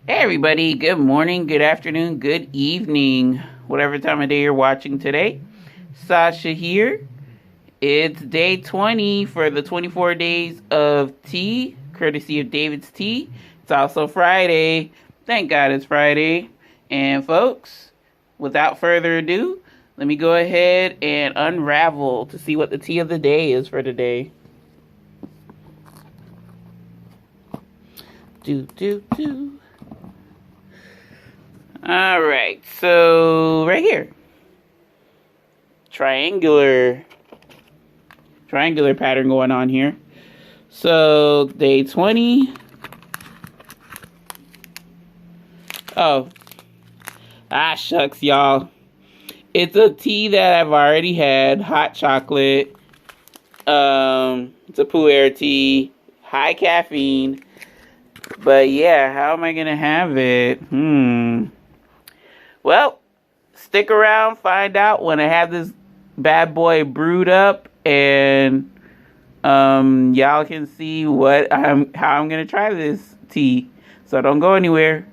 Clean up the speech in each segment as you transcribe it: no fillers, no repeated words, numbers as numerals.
Hey everybody, good morning, good afternoon, good evening, whatever time of day you're watching today. Sasha here. It's day 20 for the 24 days of tea, courtesy of David's Tea. It's also Friday. Thank God it's Friday. And folks, without further ado, let me go ahead and unravel to see what the tea of the day is for today. Do. Alright, so right here. Triangular pattern going on here. So day 20. Oh. Shucks, y'all. It's a tea that I've already had. Hot chocolate. It's a Pu'er tea. High caffeine. But yeah, how am I gonna have it? Well, stick around, find out when I have this bad boy brewed up, and y'all can see how I'm gonna try this tea. So don't go anywhere.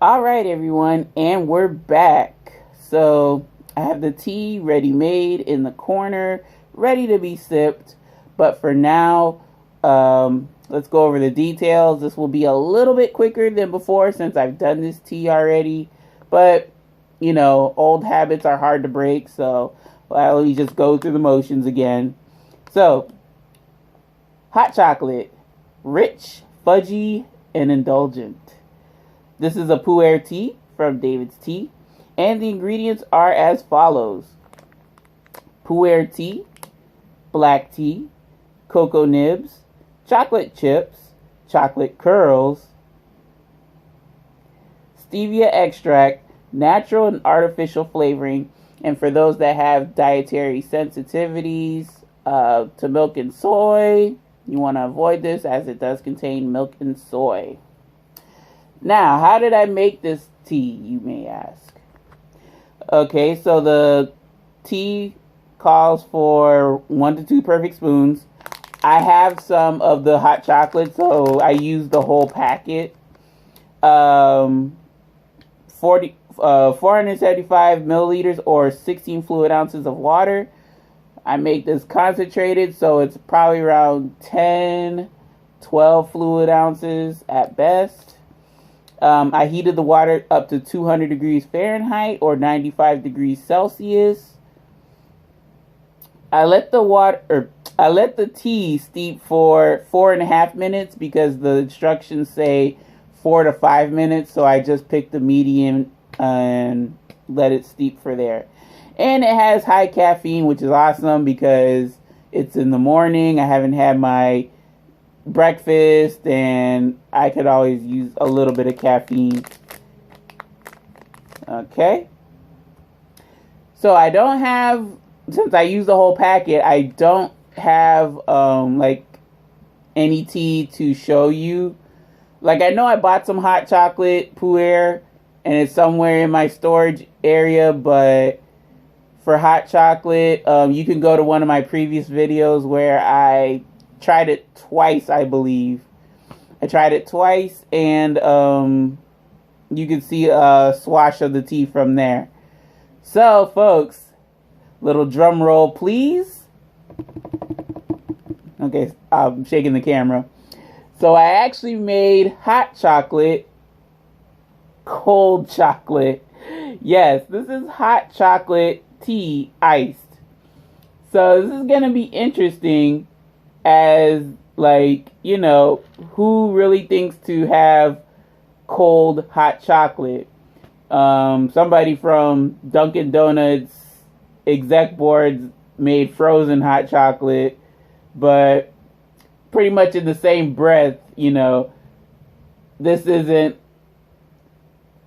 All right, everyone, and we're back. So I have the tea ready made in the corner, ready to be sipped. But for now, let's go over the details. This will be a little bit quicker than before since I've done this tea already. But, you know, old habits are hard to break, so let me just go through the motions again. So, hot chocolate, rich, fudgy, and indulgent. This is a Pu'er tea from David's Tea, and the ingredients are as follows. Pu'er tea, black tea, cocoa nibs, chocolate chips, chocolate curls, stevia extract, natural and artificial flavoring, and for those that have dietary sensitivities to milk and soy, you want to avoid this as it does contain milk and soy. Now, how did I make this tea, you may ask? Okay, so the tea calls for 1 to 2 perfect spoons. I have some of the hot chocolate, so I use the whole packet. 475 milliliters or 16 fluid ounces of water. I make this concentrated, so it's probably around 10, 12 fluid ounces at best. I heated the water up to 200 degrees Fahrenheit or 95 degrees Celsius. I let the tea steep for 4.5 minutes because the instructions say 4 to 5 minutes, so I just picked the medium and let it steep for there. And it has high caffeine, which is awesome because it's in the morning. I haven't had my breakfast, and I could always use a little bit of caffeine. Okay. So I don't have, since I use the whole packet, I don't have like any tea to show you. Like, I know I bought some hot chocolate Pu'er and it's somewhere in my storage area, but for hot chocolate, you can go to one of my previous videos where I tried it twice, I believe. I tried it twice, and you can see a swash of the tea from there. So, folks, little drum roll, please. Okay, I'm shaking the camera. So I actually made hot chocolate, cold chocolate. Yes, this is hot chocolate tea iced. So this is going to be interesting as, like, you know, who really thinks to have cold hot chocolate. Somebody from Dunkin' Donuts exec boards made frozen hot chocolate, but pretty much in the same breath, you know, this isn't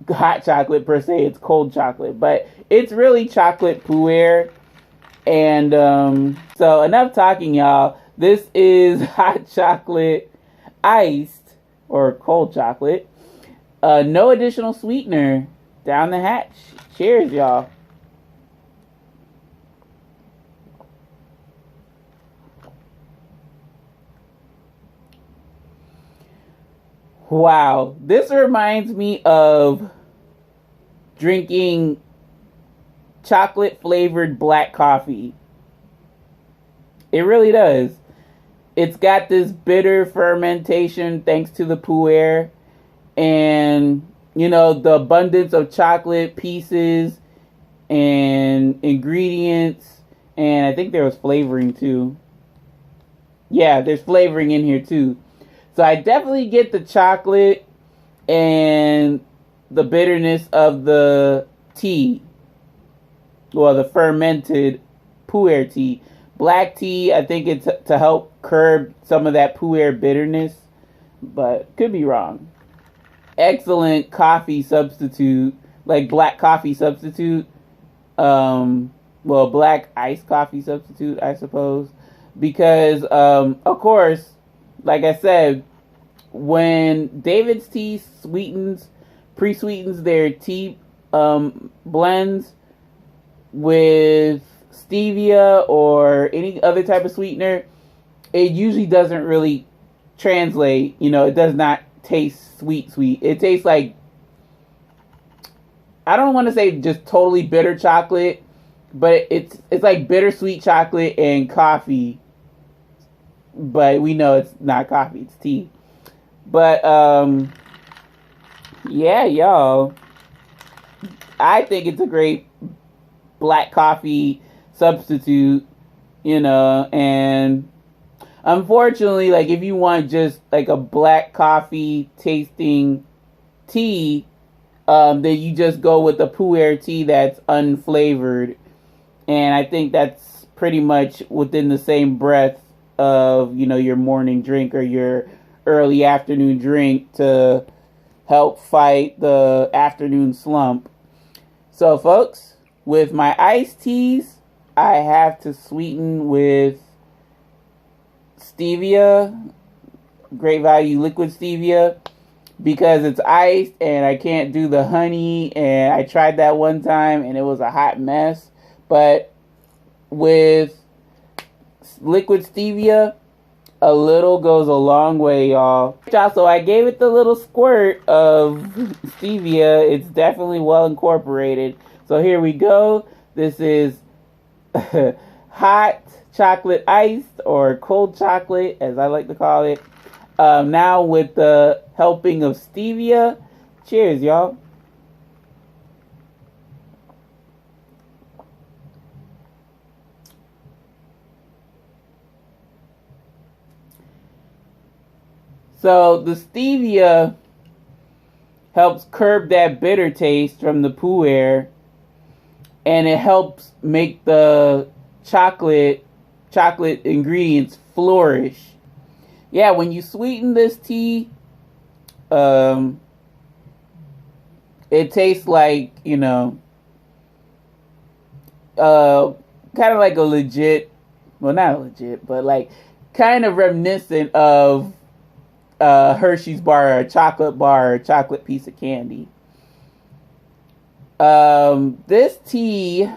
hot chocolate per se, it's cold chocolate, but it's really chocolate Pu'er. And so enough talking, y'all. This is hot chocolate iced or cold chocolate. No additional sweetener down the hatch. Cheers, y'all. Wow, this reminds me of drinking chocolate flavored black coffee. It really does. It's got this bitter fermentation thanks to the pu'er, and the abundance of chocolate pieces and ingredients, and I think there was flavoring too. Yeah, there's flavoring in here too. So I definitely get the chocolate and the bitterness of the tea. Well, the fermented pu'er tea. Black tea, I think it's to help curb some of that pu'er bitterness, but could be wrong. Excellent coffee substitute, like black coffee substitute. Well, black iced coffee substitute, I suppose. Because, of course, like I said, when David's Tea pre-sweetens their tea blends with stevia or any other type of sweetener, it usually doesn't really translate. It does not taste sweet. It tastes like, I don't want to say just totally bitter chocolate, but it's like bittersweet chocolate and coffee. But we know it's not coffee, it's tea. But yeah, y'all, I think it's a great black coffee substitute, and unfortunately, like, if you want just like a black coffee tasting tea, then you just go with the pu'er tea that's unflavored, and I think that's pretty much within the same breath of your morning drink or your early afternoon drink to help fight the afternoon slump. So folks, with my iced teas, I have to sweeten with stevia, Great Value liquid stevia, because it's iced and I can't do the honey, and I tried that one time and it was a hot mess. But with liquid stevia, a little goes a long way, y'all. So I gave it the little squirt of stevia. It's definitely well incorporated. So here we go. This is hot chocolate iced, or cold chocolate as I like to call it. Now with the helping of stevia. Cheers, y'all. So the stevia helps curb that bitter taste from the pu'er, and it helps make the chocolate ingredients flourish. Yeah, when you sweeten this tea, it tastes like, kind of like a legit, well, not legit, but like kind of reminiscent of Hershey's bar, or a chocolate bar, or a chocolate piece of candy. This tea,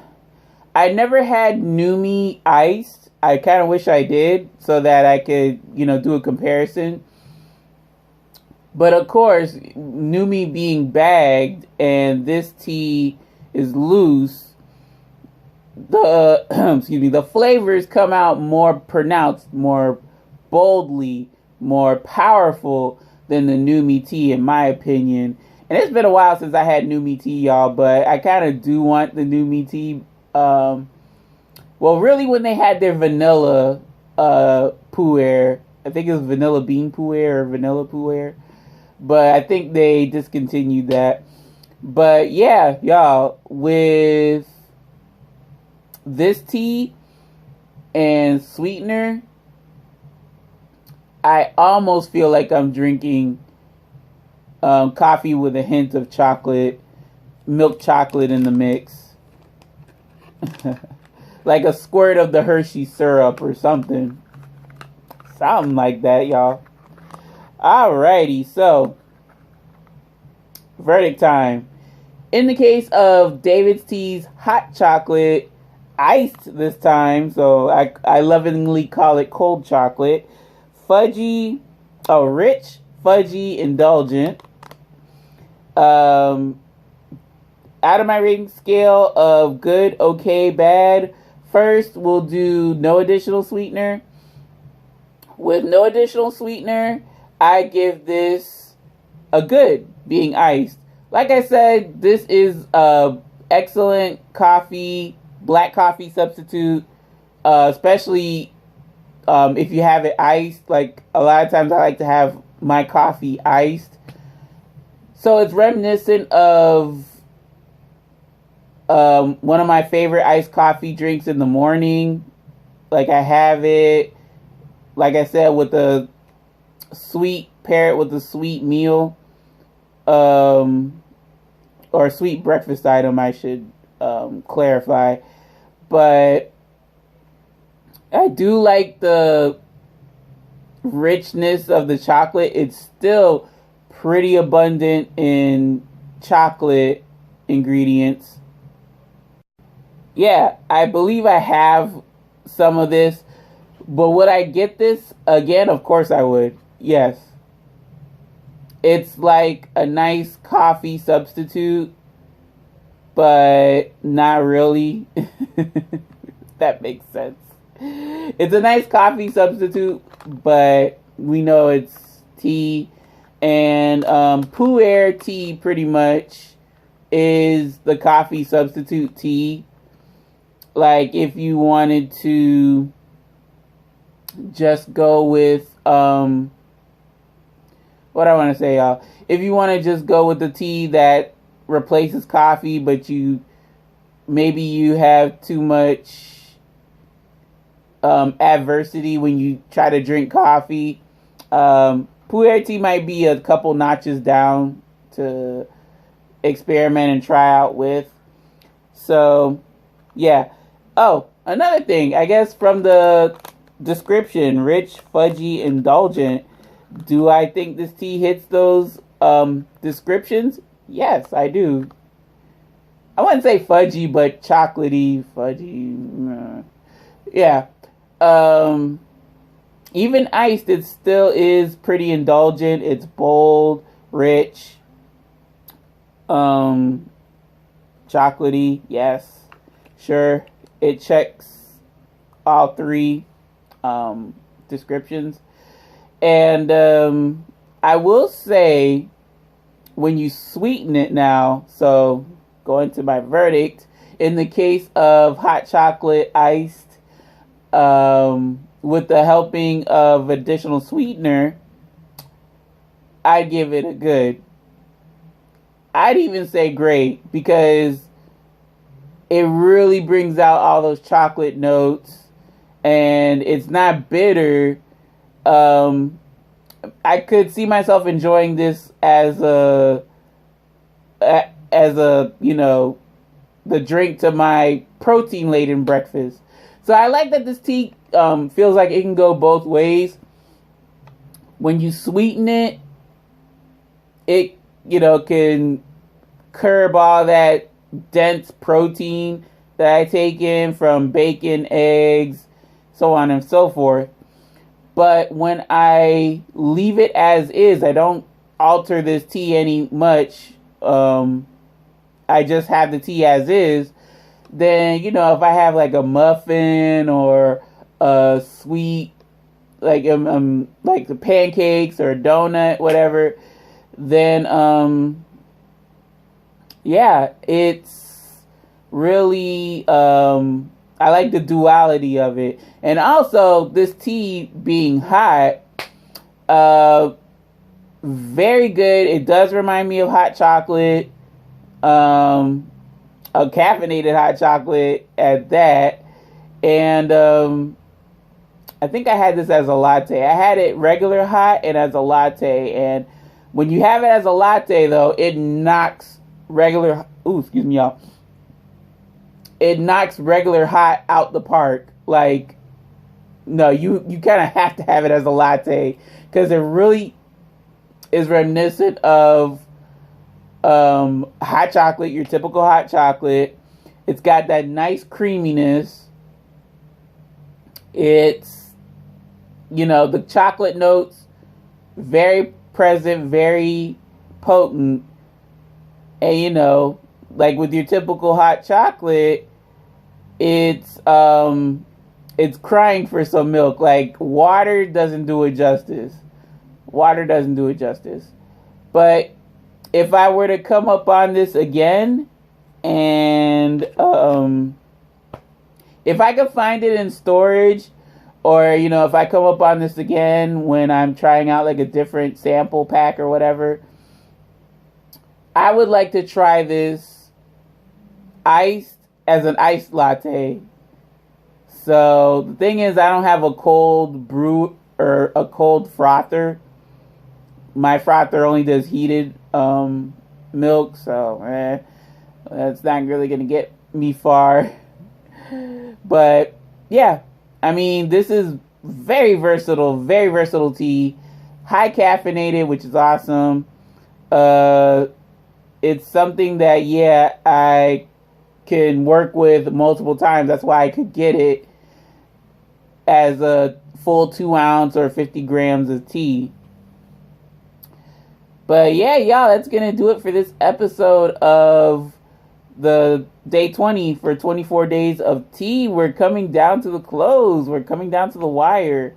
I never had Numi iced. I kind of wish I did so that I could, do a comparison. But of course, Numi being bagged and this tea is loose, the flavors come out more pronounced, more boldly, more powerful than the Numi tea, in my opinion. And it's been a while since I had Numi tea, y'all, but I kind of do want the Numi tea. Well, really, when they had their vanilla pu'er, I think it was vanilla bean pu'er or vanilla pu'er, but I think they discontinued that. But yeah, y'all, with this tea and sweetener, I almost feel like I'm drinking coffee with a hint of chocolate, milk chocolate in the mix. Like a squirt of the Hershey syrup or something. Something like that, y'all. Alrighty, so verdict time. In the case of David's Tea's hot chocolate, iced this time, so I lovingly call it cold chocolate. Rich, Fudgy Indulgent. Out of my rating scale of good, okay, bad, first we'll do no additional sweetener. With no additional sweetener, I give this a good, being iced. Like I said, this is a excellent black coffee substitute, especially if you have it iced. Like, a lot of times I like to have my coffee iced. So it's reminiscent of one of my favorite iced coffee drinks in the morning. Like, I have it, like I said, with the sweet, pair it with a sweet meal, or a sweet breakfast item, I should clarify. But I do like the richness of the chocolate. It's still pretty abundant in chocolate ingredients. Yeah, I believe I have some of this, but would I get this again? Of course I would. Yes. It's like a nice coffee substitute, but not really. That makes sense. It's a nice coffee substitute, but we know it's tea. And Pu'er tea pretty much is the coffee substitute tea. Like, if you wanted to just go with what I want to say, y'all. If you want to just go with the tea that replaces coffee, but maybe you have too much adversity when you try to drink coffee, Pu'er tea might be a couple notches down to experiment and try out with. So, yeah. Oh, another thing, I guess from the description, rich, fudgy, indulgent. Do I think this tea hits those descriptions? Yes, I do. I wouldn't say fudgy, but chocolatey, fudgy. Yeah. Even iced, it still is pretty indulgent. It's bold, rich, chocolatey. Yes, sure. It checks all three descriptions. And I will say, when you sweeten it now, so going to my verdict, in the case of hot chocolate iced, with the helping of additional sweetener, I'd give it a good. I'd even say great, because it really brings out all those chocolate notes, and it's not bitter. I could see myself enjoying this as a the drink to my protein-laden breakfast. So I like that this tea feels like it can go both ways. When you sweeten it, it can curb all that dense protein that I take in from bacon, eggs, so on and so forth. But when I leave it as is, I don't alter this tea any much. I just have the tea as is. Then, if I have like a muffin or a sweet, like the pancakes or a donut, whatever, then yeah, it's really I like the duality of it. And also, this tea being hot, very good. It does remind me of hot chocolate, a caffeinated hot chocolate at that. And I think I had this as a latte. I had it regular hot and as a latte. And when you have it as a latte, though, it knocks regular... Ooh, excuse me, y'all. It knocks regular hot out the park. Like, no, you kind of have to have it as a latte, because it really is reminiscent of hot chocolate, your typical hot chocolate. It's got that nice creaminess. It's, the chocolate notes, very present, very potent. And you know, like with your typical hot chocolate, it's crying for some milk. Like water doesn't do it justice. Water doesn't do it justice. But if I were to come up on this again, and if I could find it in storage, or you know, if I come up on this again when I'm trying out like a different sample pack or whatever, I would like to try this iced as an iced latte. So the thing is, I don't have a cold brew or a cold frother. My frother only does heated milk, so that's not really gonna get me far. But yeah, I mean, this is very versatile tea, high caffeinated, which is awesome. It's something that I can work with multiple times. That's why I could get it as a full 2 ounce or 50 grams of tea. But yeah, y'all, that's gonna do it for this episode of the day 20 for 24 days of tea. We're coming down to the close. We're coming down to the wire.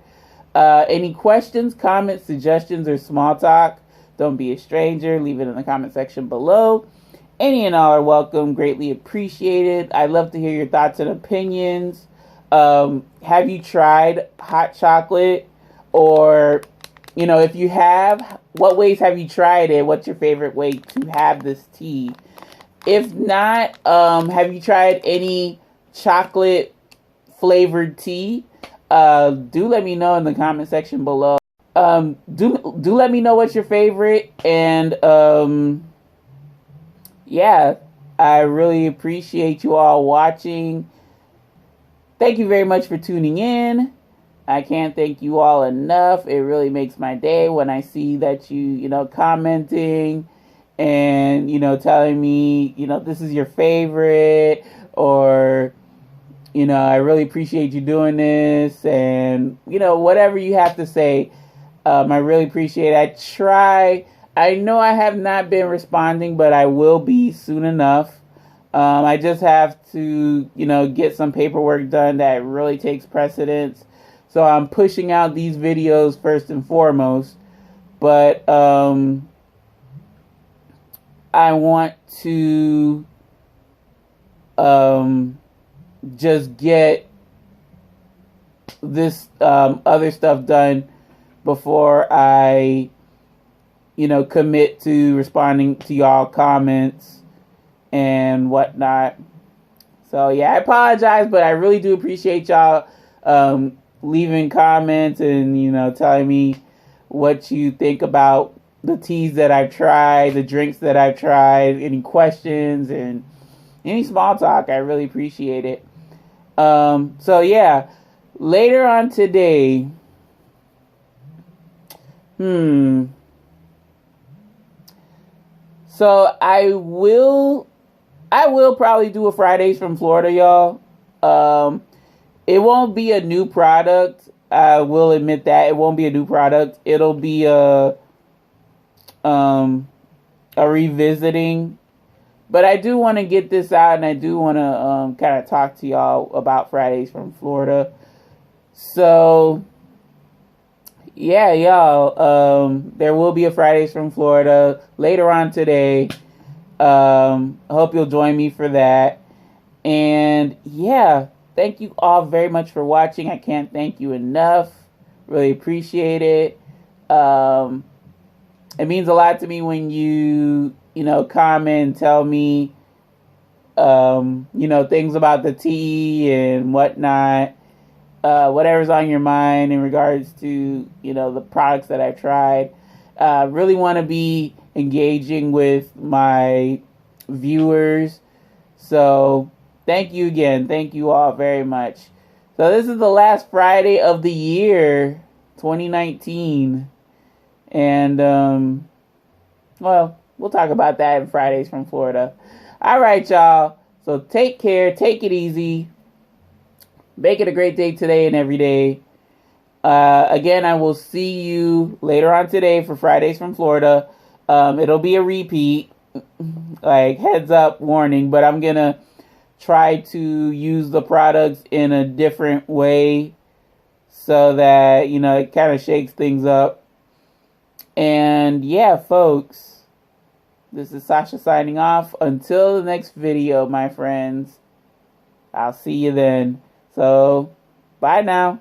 Any questions, comments, suggestions, or small talk? Don't be a stranger. Leave it in the comment section below. Any and all are welcome. Greatly appreciated. I'd love to hear your thoughts and opinions. Have you tried hot chocolate? Or, you know, if you have, what ways have you tried it? What's your favorite way to have this tea? If not, have you tried any chocolate flavored tea? Do let me know in the comment section below. Do let me know what's your favorite, and yeah, I really appreciate you all watching. Thank you very much for tuning in. I can't thank you all enough. It really makes my day when I see that you know, commenting and, you know, telling me, you know, this is your favorite, or, you know, I really appreciate you doing this, and, you know, whatever you have to say. I really appreciate it. I know I have not been responding, but I will be soon enough. I just have to, you know, get some paperwork done that really takes precedence. So I'm pushing out these videos first and foremost. But I want to just get this other stuff done before I, you know, commit to responding to y'all comments and whatnot. So yeah, I apologize, but I really do appreciate y'all leaving comments and, you know, telling me what you think about the teas that I've tried, the drinks that I've tried, any questions and any small talk. I really appreciate it. So yeah, later on today, so I will probably do a Fridays from Florida, y'all. It won't be a new product. I will admit that it won't be a new product. It'll be a revisiting. But I do want to get this out, and I do want to kind of talk to y'all about Fridays from Florida. So yeah, y'all, there will be a Fridays from Florida later on today. I hope you'll join me for that. And yeah, thank you all very much for watching. I can't thank you enough. Really appreciate it. It means a lot to me when you know, comment and tell me, you know, things about the tea and whatnot. Whatever's on your mind in regards to, you know, the products that I've tried. Really want to be engaging with my viewers. So thank you again. Thank you all very much. So this is the last Friday of the year, 2019. And, well, we'll talk about that in Fridays from Florida. All right, y'all. So take care. Take it easy. Make it a great day today and every day. Again, I will see you later on today for Fridays from Florida. It'll be a repeat, like heads up warning, but I'm gonna try to use the products in a different way so that, you know, it kind of shakes things up. And yeah, folks, this is Sasha signing off. Until the next video, my friends. I'll see you then. So, bye now.